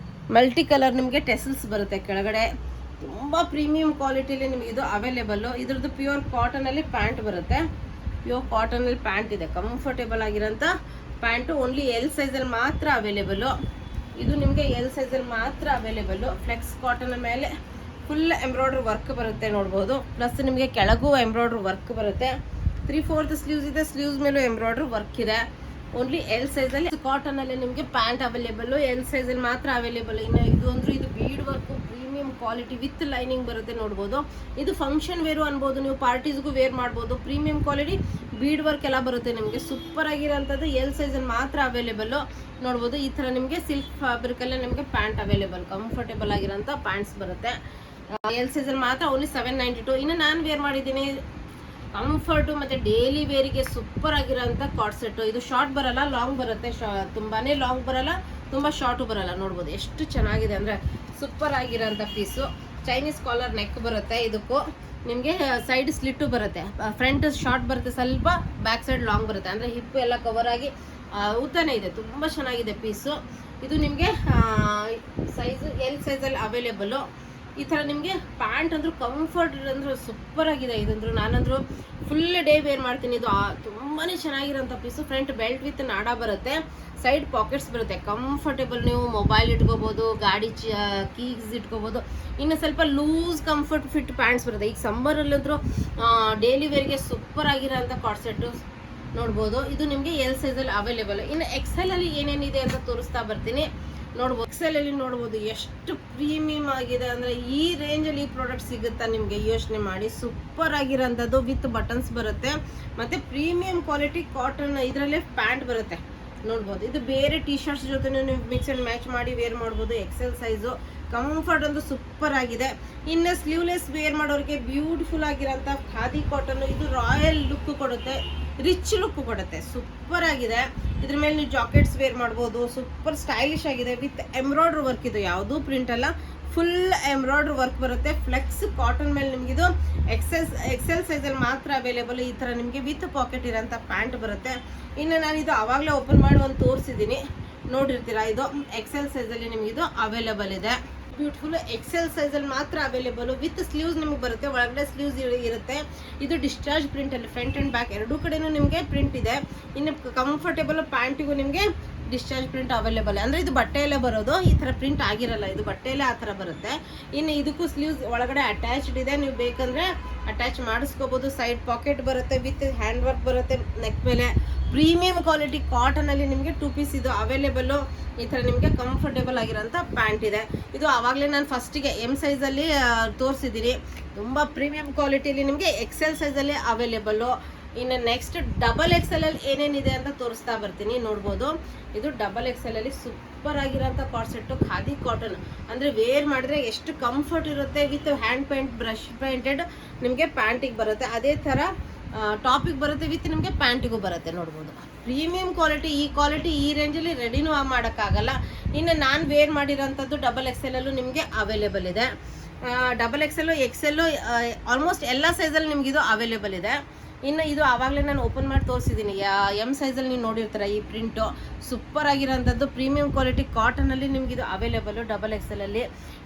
ಮಲ್ಟಿ ಕಲರ್ ನಿಮಗೆ ಟೆಸಲ್ಸ್ ಬರುತ್ತೆ ಕೆಳಗಡೆ. ತುಂಬ ಪ್ರೀಮಿಯಂ ಕ್ವಾಲಿಟಿಲಿ ನಿಮಗೆ ಇದು ಅವೈಲೇಬಲ್ಲು. ಇದ್ರದ್ದು ಪ್ಯೂರ್ ಕಾಟನಲ್ಲಿ ಪ್ಯಾಂಟ್ ಬರುತ್ತೆ, ಪ್ಯೂರ್ ಕಾಟನಲ್ಲಿ ಪ್ಯಾಂಟ್ ಇದೆ, ಕಂಫರ್ಟೇಬಲ್ ಆಗಿರೋಂಥ ಪ್ಯಾಂಟು. ಓನ್ಲಿ ಎಲ್ ಸೈಜಲ್ಲಿ ಮಾತ್ರ ಅವೈಲೇಬಲ್ಲು. ಇದು ನಿಮಗೆ ಎಲ್ ಸೈಜಲ್ಲಿ ಮಾತ್ರ ಅವೈಲೇಬಲ್ಲು. ಫ್ಲೆಕ್ಸ್ ಕಾಟನ್ ಮೇಲೆ ಫುಲ್ ಎಂಬ್ರಾಯ್ಡ್ರ್ ವರ್ಕ್ ಬರುತ್ತೆ ನೋಡ್ಬೋದು. ಪ್ಲಸ್ ನಿಮಗೆ ಕೆಳಗೂ ಎಂಬ್ರಾಯ್ಡ್ರ್ ವರ್ಕ್ ಬರುತ್ತೆ. 3/4 ಸ್ಲೀವ್ಸ್ ಇದೆ, ಸ್ಲೀವ್ಸ್ ಮೇಲೂ ಎಂಬ್ರಾಯ್ಡ್ರ್ ವರ್ಕ್ ಇದೆ. ಓನ್ಲಿ ಎಲ್ ಸೈಜಲ್ಲಿ ಕಾಟನಲ್ಲಿ ನಿಮಗೆ ಪ್ಯಾಂಟ್ ಅವೈಲೇಬಲ್ಲು, ಎಲ್ ಸೈಜಲ್ಲಿ ಮಾತ್ರ ಅವೈಲೇಬಲ್. ಇನ್ನು ಇದು ಅಂದ್ರೆ ಇದು bead work, premium quality with lining ಬರುತ್ತೆ ನೋಡ್ಬೋದು. ಇದು ಫಂಕ್ಷನ್ ವೇರು ಅನ್ಬೋದು, ನೀವು ಪಾರ್ಟೀಸ್ಗೂ ವೇರ್ ಮಾಡ್ಬೋದು. ಪ್ರೀಮಿಯಂ ಕ್ವಾಲಿಟಿ ಬೀಡ್ ವರ್ಕ್ ಎಲ್ಲ ಬರುತ್ತೆ ನಿಮಗೆ. ಸೂಪರ್ ಆಗಿರೋಂಥದ್ದು ಎಲ್ ಸೈಜಲ್ಲಿ ಮಾತ್ರ ಅವೈಲೇಬಲ್ಲು ನೋಡ್ಬೋದು. ಈ ಥರ ನಿಮಗೆ ಸಿಲ್ಕ್ ಫ್ಯಾಬ್ರಿಕಲ್ಲೇ ನಿಮಗೆ ಪ್ಯಾಂಟ್ ಅವೈಲೇಬಲ್, ಕಂಫರ್ಟೇಬಲ್ ಆಗಿರೋಂಥ ಪ್ಯಾಂಟ್ಸ್ ಬರುತ್ತೆ. ಎಲ್ ಸೈಜಲ್ಲಿ ಮಾತ್ರ ಓನ್ಲಿ 792. ಇನ್ನು ನಾನು ವೇರ್ ಮಾಡಿದ್ದೀನಿ ಕಂಫರ್ಟು ಮತ್ತು ಡೈಲಿ ವೇರಿಗೆ ಸೂಪರ್ ಆಗಿರೋಂಥ ಕಾರ್ಡ್ ಸೆಟ್ಟು. ಇದು ಶಾರ್ಟ್ ಬರಲ್ಲ, ಲಾಂಗ್ ಬರುತ್ತೆ. ತುಂಬಾ ಲಾಂಗ್ ಬರಲ್ಲ, ತುಂಬ ಶಾರ್ಟು ಬರಲ್ಲ ನೋಡ್ಬೋದು. ಎಷ್ಟು ಚೆನ್ನಾಗಿದೆ ಅಂದರೆ ಸೂಪರ್ ಆಗಿರೋಂಥ ಪೀಸು. ಚೈನೀಸ್ ಕಾಲರ್ ನೆಕ್ ಬರುತ್ತೆ. ಇದಕ್ಕೂ ನಿಮಗೆ ಸೈಡ್ ಸ್ಲಿಟ್ಟು ಬರುತ್ತೆ. ಫ್ರಂಟ್ ಶಾರ್ಟ್ ಬರುತ್ತೆ ಸ್ವಲ್ಪ, ಬ್ಯಾಕ್ ಸೈಡ್ ಲಾಂಗ್ ಬರುತ್ತೆ. ಅಂದರೆ ಹಿಪ್ಪು ಎಲ್ಲ ಕವರ್ ಆಗಿ ಉತ್ತಾನೆ ಇದೆ, ತುಂಬ ಚೆನ್ನಾಗಿದೆ ಪೀಸು. ಇದು ನಿಮಗೆ ಸೈಜು ಎಲ್ ಸೈಜಲ್ಲಿ ಅವೈಲೇಬಲ್ಲು. ಈ ಥರ ನಿಮಗೆ ಪ್ಯಾಂಟ್ ಅಂದರೂ ಕಂಫರ್ಟ್ ಅಂದರೂ ಸೂಪರ್ ಆಗಿದೆ. ಇದಂದ್ರು ನಾನಂದರೂ ಫುಲ್ ಡೇ ವೇರ್ ಮಾಡ್ತೀನಿ. ಇದು ತುಂಬಾ ಚೆನ್ನಾಗಿರೋಂಥ ಪೀಸು. ಫ್ರಂಟ್ ಬೆಲ್ಟ್ ವಿತ್ ನಾಡ ಬರುತ್ತೆ, ಸೈಡ್ ಪಾಕೆಟ್ಸ್ ಬರುತ್ತೆ, ಕಂಫರ್ಟೇಬಲ್. ನೀವು ಮೊಬೈಲ್ ಇಟ್ಕೋಬೋದು, ಗಾಡಿ ಕೀಸ್ ಇಟ್ಕೋಬೋದು. ಇನ್ನು ಸ್ವಲ್ಪ ಲೂಸ್ ಕಂಫರ್ಟ್ ಫಿಟ್ ಪ್ಯಾಂಟ್ಸ್ ಬರುತ್ತೆ. ಈಗ ಸಮ್ಮರಲ್ಲಂದ್ರೂ ಡೈಲಿ ವೇರ್ಗೆ ಸೂಪರ್ ಆಗಿರೋಂಥ ಕಾರ್ಡ್ ಸೆಟ್ಟು ನೋಡ್ಬೋದು. ಇದು ನಿಮಗೆ ಎಲ್ ಸೈಜಲ್ಲಿ ಅವೈಲೇಬಲ್. ಇನ್ನು ಎಕ್ಸೆಲ್ ಅಲ್ಲಿ ಏನೇನಿದೆ ಅಂತ ತೋರಿಸ್ತಾ ಬರ್ತೀನಿ ನೋಡ್ಬೋದು. ಎಕ್ಸೆಲ್ ಅಲ್ಲಿ ನೋಡ್ಬೋದು ಎಷ್ಟು ಪ್ರೀಮಿಯಂ ಆಗಿದೆ ಅಂದ್ರೆ ಈ ರೇಂಜ್ ಅಲ್ಲಿ ಈ ಪ್ರಾಡಕ್ಟ್ ಸಿಗುತ್ತಾ ನಿಮ್ಗೆ ಯೋಚನೆ ಮಾಡಿ. ಸೂಪರ್ ಆಗಿರೋಂಥದ್ದು ವಿತ್ ಬಟನ್ಸ್ ಬರುತ್ತೆ ಮತ್ತೆ ಪ್ರೀಮಿಯಂ ಕ್ವಾಲಿಟಿ ಕಾಟನ್ ಇದರಲ್ಲೇ ಪ್ಯಾಂಟ್ ಬರುತ್ತೆ ನೋಡ್ಬೋದು. ಇದು ಬೇರೆ ಟಿ ಶರ್ಟ್ಸ್ ಜೊತೆ ನೀವು ಮಿಕ್ಸ್ ಅಂಡ್ ಮ್ಯಾಚ್ ಮಾಡಿ ವೇರ್ ಮಾಡ್ಬೋದು. ಎಕ್ಸೆಲ್ ಸೈಜು, ಕಂಫರ್ಟ್ ಒಂದು ಸೂಪರ್ ಆಗಿದೆ. ಇನ್ನು ಸ್ಲೀವ್ಲೆಸ್ ವೇರ್ ಮಾಡೋರಿಗೆ ಬ್ಯೂಟಿಫುಲ್ ಆಗಿರೋಂಥ ಖಾದಿ ಕಾಟನ್, ಇದು ರಾಯಲ್ ಲುಕ್ ಕೊಡುತ್ತೆ, ರಿಚ್ ಲುಕ್ ಕೊಡುತ್ತೆ, ಸೂಪರ್ ಆಗಿದೆ. ಇದ್ರ ಮೇಲೆ ನೀವು ಜಾಕೆಟ್ಸ್ ವೇರ್ ಮಾಡ್ಬೋದು. ಸೂಪರ್ ಸ್ಟೈಲಿಶ್ ಆಗಿದೆ ವಿತ್ ಎಂಬ್ರಾಯ್ಡ್ರಿ ವರ್ಕ್. ಇದು ಯಾವುದೂ ಪ್ರಿಂಟ್ ಅಲ್ಲ, ಫುಲ್ ಎಂಬ್ರಾಯ್ಡ್ರಿ ವರ್ಕ್ ಬರುತ್ತೆ. ಫ್ಲೆಕ್ಸ್ ಕಾಟನ್ ಮೇಲೆ ನಿಮಗಿದು ಎಕ್ಸೆಲ್ ಸೈಜಲ್ಲಿ ಮಾತ್ರ ಅವೈಲೇಬಲ್. ಈ ಥರ ನಿಮಗೆ ವಿತ್ ಪಾಕೆಟ್ ಇರೋಂಥ ಪ್ಯಾಂಟ್ ಬರುತ್ತೆ. ಇನ್ನು ನಾನು ಇದು ಆವಾಗಲೇ ಓಪನ್ ಮಾಡಿ ಒಂದು ತೋರಿಸಿದ್ದೀನಿ, ನೋಡಿರ್ತೀರಾ. ಇದು ಎಕ್ಸೆಲ್ ಸೈಜಲ್ಲಿ ನಿಮಗಿದು ಅವೈಲೇಬಲ್ ಇದೆ. ಬ್ಯೂಟಿಫುಲ್ ಎಕ್ಸೆಲ್ ಸೈಜಲ್ಲಿ ಮಾತ್ರ ಅವೈಲೇಬಲ್. ವಿತ್ ಸ್ಲೀವ್ಸ್ ನಿಮಗೆ ಬರುತ್ತೆ, ಒಳಗಡೆ ಸ್ಲೀವ್ಸ್ ಇರುತ್ತೆ. ಇದು ಡಿಸ್ಚಾರ್ಜ್ ಪ್ರಿಂಟ್ ಅಲ್ಲಿ ಫ್ರಂಟ್ ಆ್ಯಂಡ್ ಬ್ಯಾಕ್ ಎರಡೂ ಕಡೆನೂ ನಿಮಗೆ ಪ್ರಿಂಟ್ ಇದೆ. ಇನ್ನು ಕಂಫರ್ಟೇಬಲ್ ಪ್ಯಾಂಟಿಗೂ ನಿಮಗೆ ಡಿಸ್ಚಾರ್ಜ್ ಪ್ರಿಂಟ್ ಅವೈಲೇಬಲ್. ಅಂದರೆ ಇದು ಬಟ್ಟೆಯಲ್ಲೇ ಬರೋದು, ಈ ಥರ ಪ್ರಿಂಟ್ ಆಗಿರಲ್ಲ, ಇದು ಬಟ್ಟೆಯಲ್ಲೇ ಆ ಥರ ಬರುತ್ತೆ. ಇನ್ನು ಇದಕ್ಕೂ ಸ್ಲೀವ್ಸ್ ಒಳಗಡೆ ಅಟ್ಯಾಚ್ಡ್ ಇದೆ, ನೀವು ಬೇಕಂದರೆ ಅಟ್ಯಾಚ್ ಮಾಡಿಸ್ಕೋಬೋದು. ಸೈಡ್ ಪಾಕೆಟ್ ಬರುತ್ತೆ ವಿತ್ ಹ್ಯಾಂಡ್ ವರ್ಕ್ ಬರುತ್ತೆ ನೆಕ್ ಮೇಲೆ. ಪ್ರೀಮಿಯಂ ಕ್ವಾಲಿಟಿ ಕಾಟನಲ್ಲಿ ನಿಮಗೆ 2 ಪೀಸ್ ಇದು ಅವೈಲೇಬಲ್ಲು. ಈ ಥರ ನಿಮಗೆ ಕಂಫರ್ಟೇಬಲ್ ಆಗಿರೋಂಥ ಪ್ಯಾಂಟ್ ಇದೆ. ಇದು ಆವಾಗಲೇ ನಾನು ಫಸ್ಟಿಗೆ ಎಮ್ ಸೈಜಲ್ಲಿ ತೋರಿಸಿದ್ದೀನಿ. ತುಂಬ ಪ್ರೀಮಿಯಂ ಕ್ವಾಲಿಟಿಯಲ್ಲಿ ನಿಮಗೆ ಎಕ್ಸೆಲ್ ಸೈಜಲ್ಲಿ ಅವೈಲೇಬಲ್ಲು. ಇನ್ನು ನೆಕ್ಸ್ಟ್ ಡಬಲ್ ಎಕ್ಸೆಲಲ್ಲಿ ಏನೇನಿದೆ ಅಂತ ತೋರಿಸ್ತಾ ಬರ್ತೀನಿ, ನೋಡ್ಬೋದು. ಇದು ಡಬಲ್ ಎಕ್ಸೆಲಲ್ಲಿ ಸೂಪರ್ ಆಗಿರೋಂಥ ಕಾರ್ಸೆಟ್ಟು, ಖಾದಿ ಕಾಟನ್. ಅಂದರೆ ವೇರ್ ಮಾಡಿದ್ರೆ ಎಷ್ಟು ಕಂಫರ್ಟ್ ಇರುತ್ತೆ. With hand paint, brush painted ನಿಮಗೆ ಪ್ಯಾಂಟಿಗೆ ಬರುತ್ತೆ. ಅದೇ ಥರ ಟಾಪಿಗೆ ಬರುತ್ತೆ, ವಿತ್ ನಿಮಗೆ ಪ್ಯಾಂಟಿಗೂ ಬರುತ್ತೆ ನೋಡ್ಬೋದು. ಪ್ರೀಮಿಯಂ ಕ್ವಾಲಿಟಿ ಈ ರೇಂಜಲ್ಲಿ ರೆಡಿನೂ ಮಾಡೋಕ್ಕಾಗಲ್ಲ. ಇನ್ನು ನಾನು ವೇರ್ ಮಾಡಿರೋಂಥದ್ದು ಡಬಲ್ ಎಕ್ಸೆಲಲ್ಲೂ ನಿಮಗೆ ಅವೈಲೇಬಲ್ ಇದೆ. ಡಬಲ್ ಎಕ್ಸೆಲ್ಲು ಆಲ್ಮೋಸ್ಟ್ ಎಲ್ಲ ಸೈಜಲ್ಲಿ ನಿಮ್ಗೆ ಇದು ಅವೈಲೇಬಲ್ ಇದೆ. ಇನ್ನು ಇದು ಆವಾಗಲೇ ನಾನು ಓಪನ್ ಮಾಡಿ ತೋರಿಸಿದ್ದೀನಿ. ಎಮ್ ಸೈಜಲ್ಲಿ ನೀವು ನೋಡಿರ್ತೀರ. ಈ ಪ್ರಿಂಟು ಸೂಪರ್ ಆಗಿರೋಂಥದ್ದು ಪ್ರೀಮಿಯಂ ಕ್ವಾಲಿಟಿ ಕಾಟನಲ್ಲಿ ನಿಮ್ಗೆ ಇದು ಅವೈಲೇಬಲ್ಲು ಡಬಲ್ ಎಕ್ಸೆಲಲ್ಲಿ.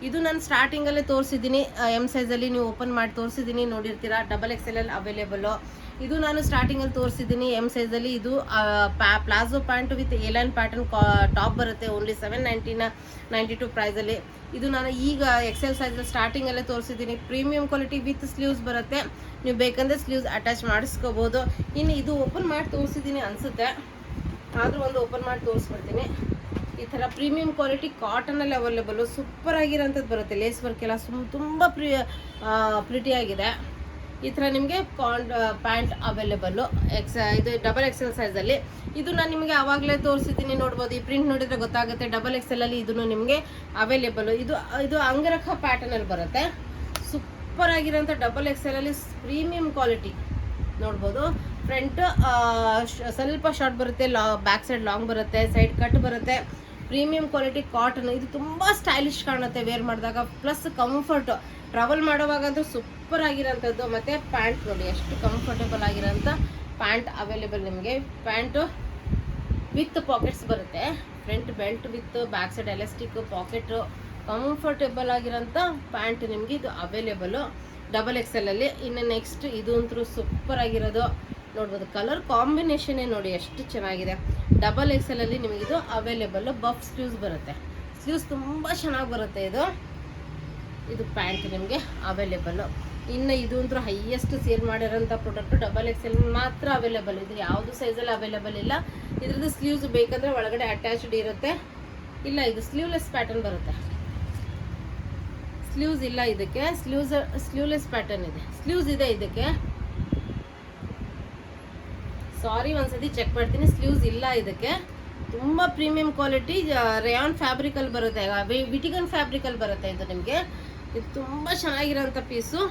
ಇದು ನಾನು ಸ್ಟಾರ್ಟಿಂಗಲ್ಲೇ ತೋರಿಸಿದ್ದೀನಿ, ಎಮ್ ಸೈಜಲ್ಲಿ ನೀವು ಓಪನ್ ಮಾಡಿ ತೋರಿಸಿದ್ದೀನಿ, ನೋಡಿರ್ತೀರ. ಡಬಲ್ ಎಕ್ಸೆಲಲ್ಲಿ ಅವೈಲೇಬಲ್ಲು. ಇದು ನಾನು ಸ್ಟಾರ್ಟಿಂಗಲ್ಲಿ ತೋರಿಸಿದ್ದೀನಿ ಎಮ್ ಸೈಜಲ್ಲಿ. ಇದು palazzo pant with A line pattern top ಬರುತ್ತೆ. ಓನ್ಲಿ 792 ಪ್ರೈಸಲ್ಲಿ. ಇದು ನಾನು ಈಗ ಎಕ್ಸೆಲ್ ಸೈಜಲ್ಲಿ ಸ್ಟಾರ್ಟಿಂಗಲ್ಲೇ ತೋರಿಸಿದ್ದೀನಿ. ಪ್ರೀಮಿಯಂ ಕ್ವಾಲಿಟಿ ವಿತ್ ಸ್ಲೀವ್ಸ್ ಬರುತ್ತೆ, ನೀವು ಬೇಕಂದರೆ ಸ್ಲೀವ್ಸ್ ಅಟ್ಯಾಚ್ ಮಾಡಿಸ್ಕೋಬೋದು. ಇನ್ನು ಇದು ಓಪನ್ ಮಾಡಿ ತೋರಿಸಿದ್ದೀನಿ ಅನಿಸುತ್ತೆ, ಆದರೂ ಒಂದು ಓಪನ್ ಮಾಡಿ ತೋರಿಸ್ಬಿಡ್ತೀನಿ. ಈ ಥರ ಪ್ರೀಮಿಯಂ ಕ್ವಾಲಿಟಿ ಕಾಟನಲ್ಲಿ ಅವೈಲೇಬಲ್ಲು. ಸೂಪರ್ ಆಗಿರೋಂಥದ್ದು ಬರುತ್ತೆ. ಲೇಸ್ ವರ್ಕ್ ಎಲ್ಲ ತುಂಬ ಪ್ರಿಟಿಯಾಗಿದೆ. ಈ ಥರ ನಿಮಗೆ ಪ್ಯಾಂಟ್ ಅವೈಲೇಬಲ್ಲು ಇದು ಡಬಲ್ ಎಕ್ಸೆಲ್ ಸೈಜಲ್ಲಿ. ಇದು ನಾನು ನಿಮಗೆ ಆವಾಗಲೇ ತೋರಿಸಿದ್ದೀನಿ, ನೋಡ್ಬೋದು. ಈ ಪ್ರಿಂಟ್ ನೋಡಿದರೆ ಗೊತ್ತಾಗುತ್ತೆ. ಡಬಲ್ ಎಕ್ಸೆಲಲ್ಲಿ ಇದನ್ನು ನಿಮಗೆ ಅವೈಲೇಬಲ್ಲು. ಇದು ಅಂಗರಖ ಪ್ಯಾಟರ್ನಲ್ಲಿ ಬರುತ್ತೆ. ಸೂಪರ್ ಆಗಿರೋಂಥ ಡಬಲ್ ಎಕ್ಸೆಲಲ್ಲಿ ಪ್ರೀಮಿಯಂ ಕ್ವಾಲಿಟಿ ನೋಡ್ಬೋದು. ಫ್ರಂಟ್ ಸ್ವಲ್ಪ ಶಾರ್ಟ್ ಬರುತ್ತೆ, ಬ್ಯಾಕ್ ಸೈಡ್ ಲಾಂಗ್ ಬರುತ್ತೆ, ಸೈಡ್ ಕಟ್ ಬರುತ್ತೆ. Premium quality cotton. ಇದು ತುಂಬ ಸ್ಟೈಲಿಶ್ ಕಾಣುತ್ತೆ ವೇರ್ ಮಾಡಿದಾಗ, ಪ್ಲಸ್ ಕಂಫರ್ಟ್. ಟ್ರಾವೆಲ್ ಮಾಡುವಾಗಂತೂ ಸೂಪರ್ ಆಗಿರೋಂಥದ್ದು. ಮತ್ತು ಪ್ಯಾಂಟ್ ನೋಡಿ ಎಷ್ಟು ಕಂಫರ್ಟೇಬಲ್ ಆಗಿರೋಂಥ ಪ್ಯಾಂಟ್ ಅವೈಲೇಬಲ್ ನಿಮಗೆ. ಪ್ಯಾಂಟು ವಿತ್ ಪಾಕೆಟ್ಸ್ ಬರುತ್ತೆ, front belt with back side elastic pocket. Comfortable ಆಗಿರೋಂಥ ಪ್ಯಾಂಟ್ ನಿಮಗೆ ಇದು ಅವೈಲೇಬಲ್ಲು ಡಬಲ್ ಎಕ್ಸೆಲಲ್ಲಿ. ಇನ್ನು ನೆಕ್ಸ್ಟ್ ಇದು ಅಂತೂ ಸೂಪರ್ ಆಗಿರೋದು ನೋಡ್ಬೋದು. ಕಲರ್ ಕಾಂಬಿನೇಷನ್ನೇ ನೋಡಿ ಎಷ್ಟು ಚೆನ್ನಾಗಿದೆ. ಡಬಲ್ ಎಕ್ಸೆಲಲ್ಲಿ ನಿಮಗಿದು ಅವೈಲೇಬಲ್ಲು. ಬಫ್ ಸ್ಲೀವ್ಸ್ ಬರುತ್ತೆ, ಸ್ಲೀವ್ಸ್ ತುಂಬ ಚೆನ್ನಾಗಿ ಬರುತ್ತೆ. ಇದು ಪ್ಯಾಂಟ್ ನಿಮಗೆ ಅವೈಲೇಬಲ್ಲು. ಇನ್ನು ಇದು ಅಂತೂ ಹೈಯೆಸ್ಟ್ ಸೇಲ್ ಮಾಡಿರೋಂಥ ಪ್ರಾಡಕ್ಟು ಡಬಲ್ ಎಕ್ಸೆಲ್ ಮಾತ್ರ ಅವೈಲೇಬಲ್. ಇದು ಯಾವುದು ಸೈಜಲ್ಲಿ ಅವೈಲೇಬಲ್ ಇಲ್ಲ. ಇದ್ರದ್ದು ಸ್ಲೀವ್ಸ್ ಬೇಕಂದರೆ ಒಳಗಡೆ ಅಟ್ಯಾಚ್ಡ್ ಇರುತ್ತೆ. ಇಲ್ಲ, ಇದು ಸ್ಲೀವ್ಲೆಸ್ ಪ್ಯಾಟರ್ನ್ ಬರುತ್ತೆ. ಸ್ಲೀವ್ಸ್ ಇಲ್ಲ ಇದಕ್ಕೆ, ಸ್ಲೀವ್ಲೆಸ್ ಪ್ಯಾಟರ್ನ್ ಇದೆ. ಸ್ಲೀವ್ಸ್ ಇದೆ ಇದಕ್ಕೆ, ಸಾರಿ ಒಂದ್ಸತಿ ಚೆಕ್ ಮಾಡ್ತೀನಿ. ಸ್ಲೀವ್ಸ್ ಇಲ್ಲ ಇದಕ್ಕೆ. ತುಂಬ ಪ್ರೀಮಿಯಂ ಕ್ವಾಲಿಟಿ ರೇಯಾನ್ ಫ್ಯಾಬ್ರಿಕಲ್ಲಿ ಬರುತ್ತೆ, ವಿಟಿಗನ್ ಫ್ಯಾಬ್ರಿಕಲ್ಲಿ ಬರುತ್ತೆ ಇದು ನಿಮಗೆ. ಇದು ತುಂಬ ಚೆನ್ನಾಗಿರೋಂಥ ಪೀಸು,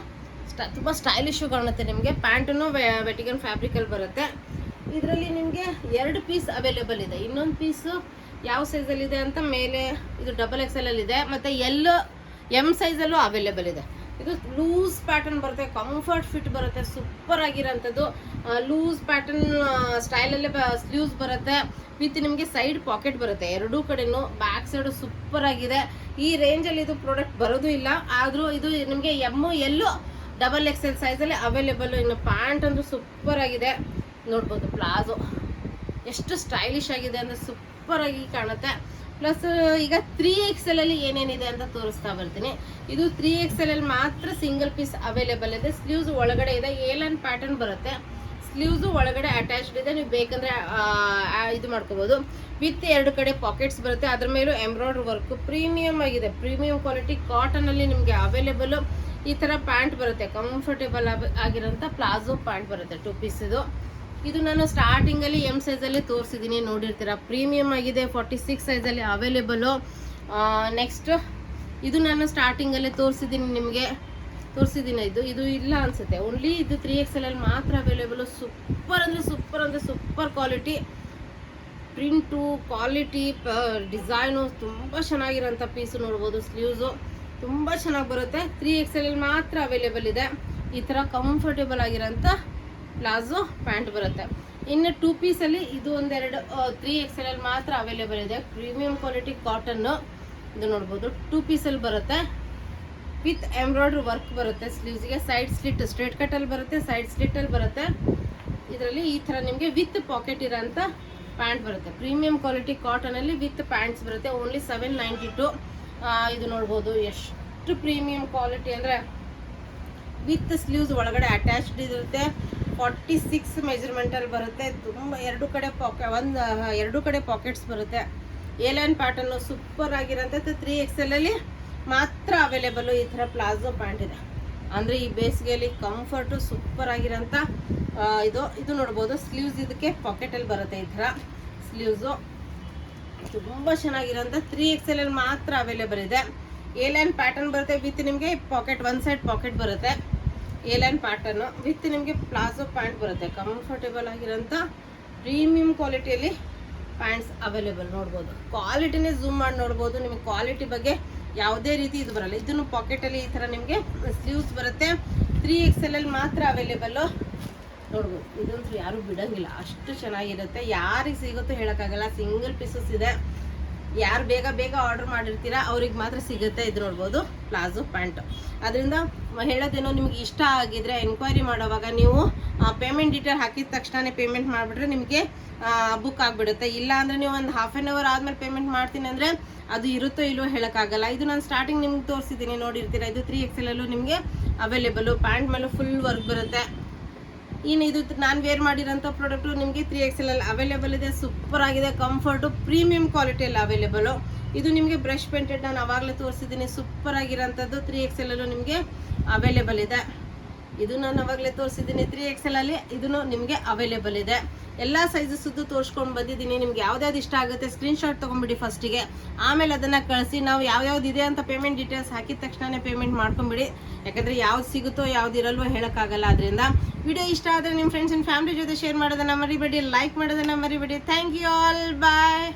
ತುಂಬ ಸ್ಟೈಲಿಶು ಕಾಣುತ್ತೆ ನಿಮಗೆ. ಪ್ಯಾಂಟನ್ನು ವಿಟಿಗನ್ ಫ್ಯಾಬ್ರಿಕಲ್ಲಿ ಬರುತ್ತೆ. ಇದರಲ್ಲಿ ನಿಮಗೆ 2 ಪೀಸ್ ಅವೈಲೇಬಲ್ ಇದೆ. ಇನ್ನೊಂದು ಪೀಸು ಯಾವ ಸೈಜಲ್ಲಿದೆ ಅಂತ ಮೇಲೆ ಇದು ಡಬಲ್ ಎಕ್ಸೆಲಲ್ಲಿ ಇದೆ, ಮತ್ತು ಎಮ್ ಸೈಜಲ್ಲೂ ಅವೈಲೇಬಲ್ ಇದೆ. ಇದು ಲೂಸ್ ಪ್ಯಾಟರ್ನ್ ಬರುತ್ತೆ, ಕಂಫರ್ಟ್ ಫಿಟ್ ಬರುತ್ತೆ, ಸೂಪರ್ ಆಗಿರೋಂಥದ್ದು. ಲೂಸ್ ಪ್ಯಾಟರ್ನ್ ಸ್ಟೈಲಲ್ಲೇ ಸ್ಲೀವ್ಸ್ ಬರುತ್ತೆ, ವಿತ್ ನಿಮಗೆ ಸೈಡ್ ಪಾಕೆಟ್ ಬರುತ್ತೆ ಎರಡೂ ಕಡೆನೂ. ಬ್ಯಾಕ್ ಸೈಡು ಸೂಪರ್ ಆಗಿದೆ. ಈ ರೇಂಜಲ್ಲಿ ಇದು ಪ್ರಾಡಕ್ಟ್ ಬರೋದು ಇಲ್ಲ, ಆದರೂ ಇದು ನಿಮಗೆ ಎಮ್ಮು ಎಲ್ಲು ಡಬಲ್ ಎಕ್ಸೆಲ್ ಸೈಜಲ್ಲಿ ಅವೈಲೇಬಲ್ಲು. ಇನ್ನು ಪ್ಯಾಂಟ್ ಅಂತೂ ಸೂಪರ್ ಆಗಿದೆ ನೋಡ್ಬೋದು. ಪ್ಲಾಜೋ ಎಷ್ಟು ಸ್ಟೈಲಿಶ್ ಆಗಿದೆ ಅಂದರೆ ಸೂಪರ್ ಆಗಿ ಕಾಣುತ್ತೆ. ಪ್ಲಸ್ ಈಗ 3XL ಅಲ್ಲಿ ಏನೇನಿದೆ ಅಂತ ತೋರಿಸ್ತಾ ಬರ್ತೀನಿ. ಇದು 3XL ಅಲ್ಲಿ ಮಾತ್ರ ಸಿಂಗಲ್ ಪೀಸ್ ಅವೈಲೇಬಲ್ ಇದೆ. ಸ್ಲೀವ್ಸ್ ಒಳಗಡೆ ಇದೆ, ಏಲೈನ್ ಪ್ಯಾಟರ್ನ್ ಬರುತ್ತೆ. ಸ್ಲೀವ್ಸು ಒಳಗಡೆ ಅಟ್ಯಾಚ್ಡ್ ಇದೆ, ನೀವು ಬೇಕಂದ್ರೆ ಇದು ಮಾಡ್ಕೋಬೋದು. ವಿತ್ 2 ಕಡೆ ಪಾಕೆಟ್ಸ್ ಬರುತ್ತೆ, ಅದ್ರ ಮೇಲೂ ಎಂಬ್ರಾಯ್ಡ್ರಿ ವರ್ಕ್ ಪ್ರೀಮಿಯಂ ಆಗಿದೆ, ಪ್ರೀಮಿಯಂ ಕ್ವಾಲಿಟಿ ಕಾಟನ್ ಅಲ್ಲಿ ನಿಮಗೆ ಅವೈಲೇಬಲ್. ಈ ತರ ಪ್ಯಾಂಟ್ ಬರುತ್ತೆ, ಕಂಫರ್ಟೇಬಲ್ ಆಗಿರೋಂಥ ಪ್ಲಾಜೋ ಪ್ಯಾಂಟ್ ಬರುತ್ತೆ 2 ಪೀಸ್. ಇದು ನಾನು ಸ್ಟಾರ್ಟಿಂಗ್ ಅಲ್ಲಿ ಎಂ ಸೈಜ್ ಅಲ್ಲಿ ತೋರಿಸಿದ್ದೀನಿ, ನೋಡಿರ್ತೀರಾ. ಪ್ರೀಮಿಯಂ ಆಗಿದೆ, 46 ಸೈಜ್ ಅಲ್ಲಿ ಅವೈಲೇಬಲ್. ನೆಕ್ಸ್ಟ್ ಇದು ನಾನು ಸ್ಟಾರ್ಟಿಂಗ್ ಅಲ್ಲಿ ತೋರಿಸಿದ್ದೀನಿ ಇದು ಇಲ್ಲ ಅನ್ಸುತ್ತೆ, ಓನ್ಲಿ ಇದು 3XL ಅಲ್ಲಿ ಮಾತ್ರ available. Super quality print, quality, design ತುಂಬ ಚೆನ್ನಾಗಿರೋಂಥ ಪೀಸು ನೋಡ್ಬೋದು. ಸ್ಲೀವ್ಸು ತುಂಬ ಚೆನ್ನಾಗಿ ಬರುತ್ತೆ, 3XL ಅಲ್ಲಿ ಮಾತ್ರ ಅವೈಲೇಬಲ್ ಇದೆ. ಈ ಥರ ಕಂಫರ್ಟೇಬಲ್ ಆಗಿರೋಂಥ ಪ್ಲಾಜೋ ಪ್ಯಾಂಟ್ ಬರುತ್ತೆ. ಇನ್ನು 2 ಪೀಸಲ್ಲಿ ಇದು ಒಂದೆರಡು 3XL ಅಲ್ಲಿ ಮಾತ್ರ ಅವೈಲೇಬಲ್ ಇದೆ. ಪ್ರೀಮಿಯಂ ಕ್ವಾಲಿಟಿ ಕಾಟನ್ನು ಇದು ನೋಡ್ಬೋದು, 2 ಪೀಸಲ್ಲಿ ಬರುತ್ತೆ. ವಿತ್ ಎಂಬ್ರಾಯ್ಡ್ರಿ ವರ್ಕ್ ಬರುತ್ತೆ. ಸ್ಲೀವ್ಸ್ಗೆ ಸೈಡ್ ಸ್ಲಿಟ್, ಸ್ಟ್ರೇಟ್ ಕಟ್ಟಲ್ಲಿ ಬರುತ್ತೆ, ಸೈಡ್ ಸ್ಲಿಟ್ಟಲ್ಲಿ ಬರುತ್ತೆ. ಇದರಲ್ಲಿ ಈ ಥರ ನಿಮಗೆ ವಿತ್ ಪಾಕೆಟ್ ಇರೋಂಥ ಪ್ಯಾಂಟ್ ಬರುತ್ತೆ. ಪ್ರೀಮಿಯಂ ಕ್ವಾಲಿಟಿ ಕಾಟನಲ್ಲಿ ವಿತ್ ಪ್ಯಾಂಟ್ಸ್ ಬರುತ್ತೆ. ಓನ್ಲಿ 792. ಇದು ನೋಡ್ಬೋದು ಎಷ್ಟು ಪ್ರೀಮಿಯಂ ಕ್ವಾಲಿಟಿ ಅಂದರೆ ವಿತ್ ಸ್ಲೀವ್ಸ್ ಒಳಗಡೆ ಅಟ್ಯಾಚ್ಡ್ ಇರುತ್ತೆ. 46 ಮೆಜರ್ಮೆಂಟಲ್ಲಿ ಬರುತ್ತೆ. ತುಂಬ 2 ಕಡೆ ಪಾಕೆಟ್ಸ್ ಬರುತ್ತೆ. ಏಲೈನ್ ಪ್ಯಾಟರ್ನು ಸೂಪರ್ ಆಗಿರೋಂಥದ್ದು 3XL ಅಲ್ಲಿ ಮಾತ್ರ ಅವೈಲೇಬಲ್. ಈ ಥರ ಪ್ಲಾಜೋ ಪ್ಯಾಂಟ್ ಇದೆ ಅಂದರೆ ಈ ಬೇಸಿಗೆಯಲ್ಲಿ ಕಂಫರ್ಟು ಸೂಪರ್ ಆಗಿರೋಂಥ ಇದು ನೋಡ್ಬೋದು. ಸ್ಲೀವ್ಸ್ ಇದಕ್ಕೆ ಪಾಕೆಟಲ್ಲಿ ಬರುತ್ತೆ. ಈ ಥರ ಸ್ಲೀವ್ಸು ತುಂಬ ಚೆನ್ನಾಗಿರೋಂಥ 3XL ಅಲ್ಲಿ ಮಾತ್ರ ಅವೈಲೇಬಲ್ ಇದೆ. ಏಲೈನ್ ಪ್ಯಾಟರ್ನ್ ಬರುತ್ತೆ ವಿತ್ ನಿಮಗೆ ಪಾಕೆಟ್, 1 ಸೈಡ್ ಪಾಕೆಟ್ ಬರುತ್ತೆ. ಏಲೈನ್ ಪ್ಯಾಟರ್ನು ವಿತ್ ನಿಮಗೆ ಪ್ಲಾಜೋ ಪ್ಯಾಂಟ್ ಬರುತ್ತೆ. ಕಂಫರ್ಟೇಬಲ್ ಆಗಿರೋಂಥ ಪ್ರೀಮಿಯಂ ಕ್ವಾಲಿಟಿಯಲ್ಲಿ ಪ್ಯಾಂಟ್ಸ್ ಅವೈಲೇಬಲ್ ನೋಡ್ಬೋದು. ಕ್ವಾಲಿಟಿನೇ ಝೂಮ್ ಮಾಡಿ ನೋಡ್ಬೋದು. ನಿಮಗೆ ಕ್ವಾಲಿಟಿ ಬಗ್ಗೆ ಯಾವುದೇ ರೀತಿ ಇದು ಬರಲ್ಲ. ಇದನ್ನು ಪಾಕೆಟಲ್ಲಿ ಈ ಥರ ನಿಮಗೆ ಸ್ಲೀವ್ಸ್ ಬರುತ್ತೆ. 3XL ಅಲ್ಲಿ ಮಾತ್ರ ಅವೈಲೇಬಲ್ಲು ನೋಡ್ಬೋದು. ಇದಂತೂ ಯಾರೂ ಬಿಡೋಂಗಿಲ್ಲ, ಅಷ್ಟು ಚೆನ್ನಾಗಿರುತ್ತೆ. ಯಾರಿಗೆ ಸಿಗುತ್ತೋ ಹೇಳೋಕ್ಕಾಗಲ್ಲ. ಸಿಂಗಲ್ ಪೀಸಸ್ ಇದೆ. ಯಾರು ಬೇಗ ಆರ್ಡರ್ ಮಾಡಿರ್ತೀರಾ ಅವ್ರಿಗೆ ಮಾತ್ರ ಸಿಗುತ್ತೆ. ಇದು ನೋಡ್ಬೋದು ಪ್ಲಾಜೋ ಪ್ಯಾಂಟ್. ಅದರಿಂದ ಹೇಳೋದೇನೋ ನಿಮ್ಗೆ ಇಷ್ಟ ಆಗಿದ್ರೆ ಎನ್ಕ್ವೈರಿ ಮಾಡೋವಾಗ ನೀವು ಪೇಮೆಂಟ್ ಡೀಟೇಲ್ ಹಾಕಿದ ತಕ್ಷಣ ಪೇಮೆಂಟ್ ಮಾಡಿಬಿಟ್ರೆ ನಿಮಗೆ ಬುಕ್ ಆಗಿಬಿಡುತ್ತೆ. ಇಲ್ಲ ಅಂದರೆ ನೀವು ಒಂದು ಹಾಫ್ ಆನ್ ಅವರ್ ಆದಮೇಲೆ ಪೇಮೆಂಟ್ ಮಾಡ್ತೀನಿ ಅಂದರೆ ಅದು ಇರುತ್ತೋ ಇಲ್ವೋ ಹೇಳೋಕ್ಕಾಗಲ್ಲ. ಇದು ನಾನು ಸ್ಟಾರ್ಟಿಂಗ್ ನಿಮ್ಗೆ ತೋರಿಸಿದ್ದೀನಿ, ನೋಡಿರ್ತೀರಾ. ಇದು 3XL ಅಲ್ಲೂ ನಿಮಗೆ ಅವೈಲೇಬಲು. ಪ್ಯಾಂಟ್ ಮೇಲೂ ಫುಲ್ ವರ್ಕ್ ಬರುತ್ತೆ. ಇನ್ನು ಇದು ನಾನು ವೇರ್ ಮಾಡಿರೋಂಥ ಪ್ರಾಡಕ್ಟು ನಿಮಗೆ 3XL ಅಲ್ಲಿ ಅವೈಲೇಬಲ್ ಇದೆ. ಸೂಪರ್ ಆಗಿದೆ, ಕಂಫರ್ಟು, ಪ್ರೀಮಿಯಂ ಕ್ವಾಲಿಟಿಯಲ್ಲಿ ಅವೈಲೇಬಲು. ಇದು ನಿಮಗೆ ಬ್ರಷ್ ಪೇಂಟೆಡ್ ನಾನು ಆವಾಗಲೇ ತೋರಿಸಿದ್ದೀನಿ. ಸೂಪರ್ ಆಗಿರೋಂಥದ್ದು 3XL ಅಲ್ಲೂ ನಿಮಗೆ ಅವೈಲೇಬಲ್ ಇದೆ. ಇದು ನಾನು ಆವಾಗಲೇ ತೋರಿಸಿದ್ದೀನಿ 3XL ಅಲ್ಲಿ. ಇದನ್ನು ನಿಮಗೆ ಅವೈಲೇಬಲ್ ಇದೆ. ಎಲ್ಲ ಸೈಜಸ್ಸದ್ದು ತೋರಿಸ್ಕೊಂಡು ಬಂದಿದ್ದೀನಿ. ನಿಮ್ಗೆ ಯಾವ್ದಾವ್ದು ಇಷ್ಟ ಆಗುತ್ತೆ ಸ್ಕ್ರೀನ್ಶಾಟ್ ತೊಗೊಂಬಿಡಿ ಫಸ್ಟಿಗೆ, ಆಮೇಲೆ ಅದನ್ನು ಕಳಿಸಿ. ನಾವು ಯಾವ್ಯಾವ್ದು ಇದೆ ಅಂತ ಪೇಮೆಂಟ್ ಡೀಟೇಲ್ಸ್ ಹಾಕಿದ ತಕ್ಷಣ ಪೇಮೆಂಟ್ ಮಾಡ್ಕೊಂಬಿಡಿ. ಯಾಕಂದರೆ ಯಾವ್ದು ಸಿಗುತ್ತೋ ಯಾವ್ದು ಇರಲ್ವೋ ಹೇಳೋಕ್ಕಾಗಲ್ಲ. ಅದರಿಂದ ವಿಡಿಯೋ ಇಷ್ಟ ಆದರೆ ನಿಮ್ಮ ಫ್ರೆಂಡ್ಸ್ ಆ್ಯಂಡ್ ಫ್ಯಾಮಿಲಿ ಜೊತೆ ಶೇರ್ ಮಾಡೋದನ್ನು ಮರಿಬೇಡಿ, ಲೈಕ್ ಮಾಡೋದನ್ನು ಮರಿಬೇಡಿ. Thank you all, bye.